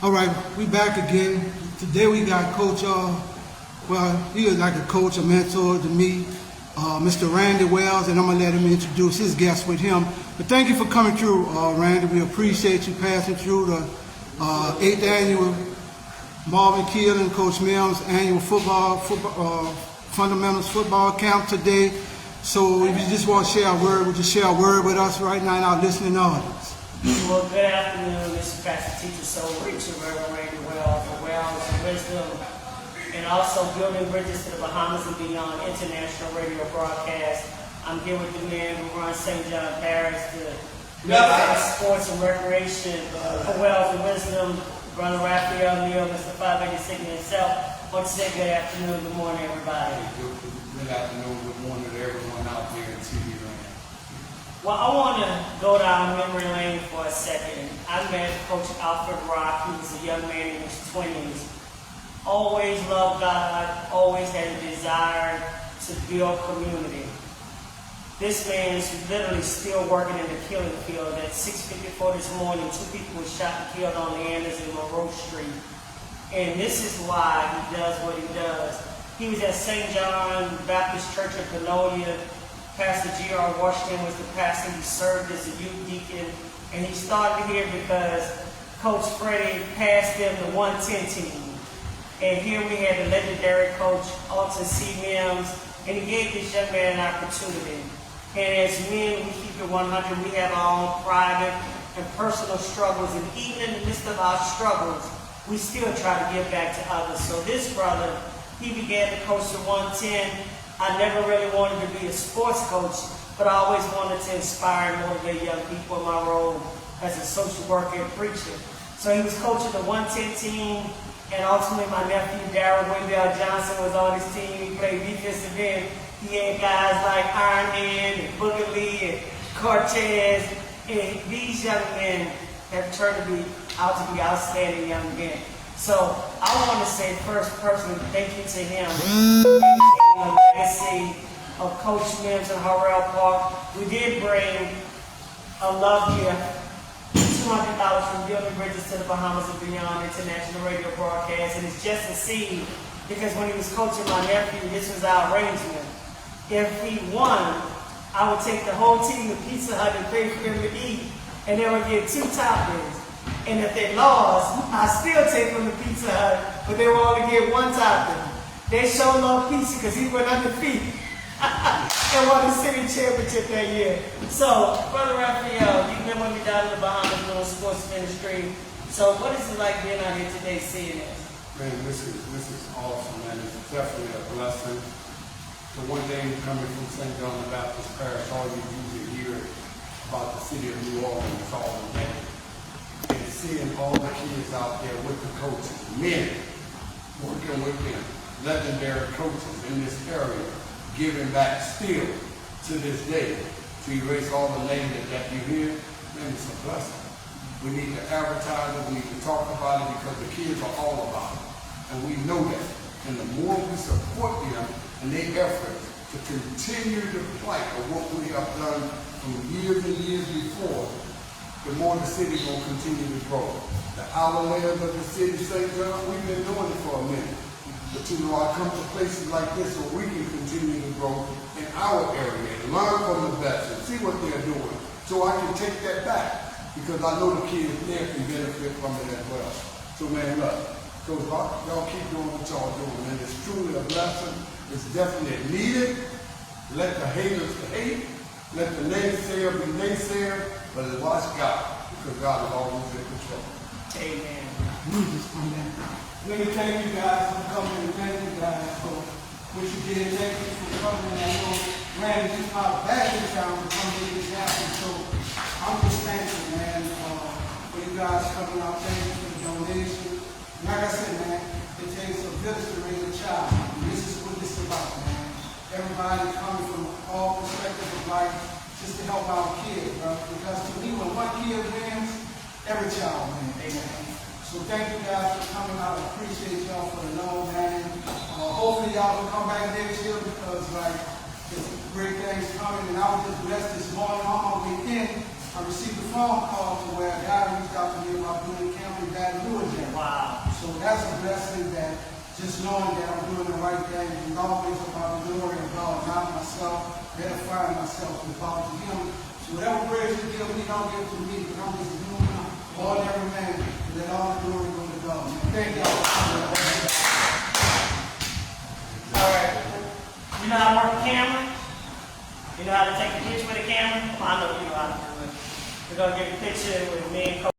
All right, we back again. Today we got Coach, well, he is like a coach, a mentor to me, Mr. Randy Wells, and I'm going to let him introduce his guest with him. But thank you for coming through, Randy. We appreciate you passing through the 8th annual Marvin Keelen, Coach Mims annual Fundamentals football camp today. So if you just want to share a word, would you share a word with us right now in our listening audience? Well, good afternoon. This is Pastor Teacher Soul Preacher, Reverend Randy Wells, for Wells and Wisdom, and also building bridges to the Bahamas and beyond international radio broadcast. I'm here with the man who runs St. John Parish, the sports and recreation for Wells and Wisdom, Brother Raphael Neal, Mr. 586 himself. I want to say good afternoon, good morning, everybody. Good afternoon, good morning to everyone out there in TV land. Well, I want to go down memory lane for a second. I met Coach Alfred Rock. He was a young man in his 20s. Always loved God, always had a desire to build community. This man is literally still working in the killing field. At 6:54 this morning, 2 people were shot and killed on Leanders and Monroe Street. And this is why he does what he does. He was at St. John Baptist Church in Panolia. Pastor G.R. Washington was the pastor. He served as a youth deacon. And he started here because Coach Freddie passed them the 110 team. And here we had the legendary Coach Alton C. Mims. And he gave this young man an opportunity. And as men, we keep it 100. We have our own private and personal struggles. And even in the midst of our struggles, we still try to give back to others. So this brother, he began to coach the 110. I never really wanted to be a sports coach, but I always wanted to inspire and motivate young people in my role as a social worker and preacher. So he was coaching the 110 team, and ultimately my nephew, Darryl Wendell Johnson, was on his team. He played defensive end. He had guys like Iron Man and Booger Lee and Cortez, and these young men have turned out to be outstanding young men. So I want to say first personally thank you to him. The legacy of Coach Mims and Harrell Park. We did bring a love gift, $200 from Building Bridges to the Bahamas and Beyond international radio broadcast. And it's just a seed because when he was coaching my nephew, this was our arrangement. If he won, I would take the whole team to Pizza Hut and pay for them to eat, and they would get 2 toppings. And if they lost, I still take them to Pizza Hut, but they would only get 1 topping. They showed love pizza because he went undefeated and won the city championship that year. So, Brother Raphael, you've been with me down in the Bahamas doing sports ministry. So, what is it like being out here today seeing this? Man, this is awesome, man. It's definitely a blessing. The one thing coming from St. John the Baptist Parish, all you usually hear about the city of New Orleans is all the name. And seeing all the kids out there with the coaches, men working with them, legendary coaches in this area, giving back still to this day to erase all the names that you hear, man, it's a blessing. We need to advertise it, we need to talk about it because the kids are all about it. And we know that. And the more we support them and their efforts to continue the plight of what we have done from years and years before, the more the city will continue to grow. The outer layers of the city, St. John, we've been doing it for a minute. But you know, I come to places like this so we can continue to grow in our area and learn from the best and see what they're doing. So I can take that back because I know the kids there can benefit from it as well. So man, look, so y'all keep doing what y'all doing, and it's truly a blessing. It's definitely needed. Let the haters hate. Let the naysayer be naysayer. But watch God, because God is always in control. Amen. Let me thank you guys for coming and thank you guys for what you did. Thank you for coming. I know Randy just out back in town to come make this happen. So I'm just thankful, man, for you guys coming out. Thank you for the donation. Like I said, man, it takes a village to raise a child. And this is what this is about, man. Everybody coming from all perspectives of life just to help our kids, bro. Because to me, when one kid wins, every child wins. Amen. So thank you guys for coming out. I appreciate y'all for the love, man. Hopefully y'all will come back next year because like there's great things coming. And I was just blessed this morning on my way in. I received a phone call to where a guy reached out to me about doing camp in Baton Rouge. So that's a blessing that just knowing that I'm doing the right thing is always about the glory of God, not myself, edifying myself, but about to Him. So whatever praise you give me, don't give to me, but I'm just doing all every man, and let all the glory go to God. Thank y'all. All right. You know how to work the camera? You know how to take a picture with a camera? Well, I know you know how to do it. We're going to get a picture with me and Coach.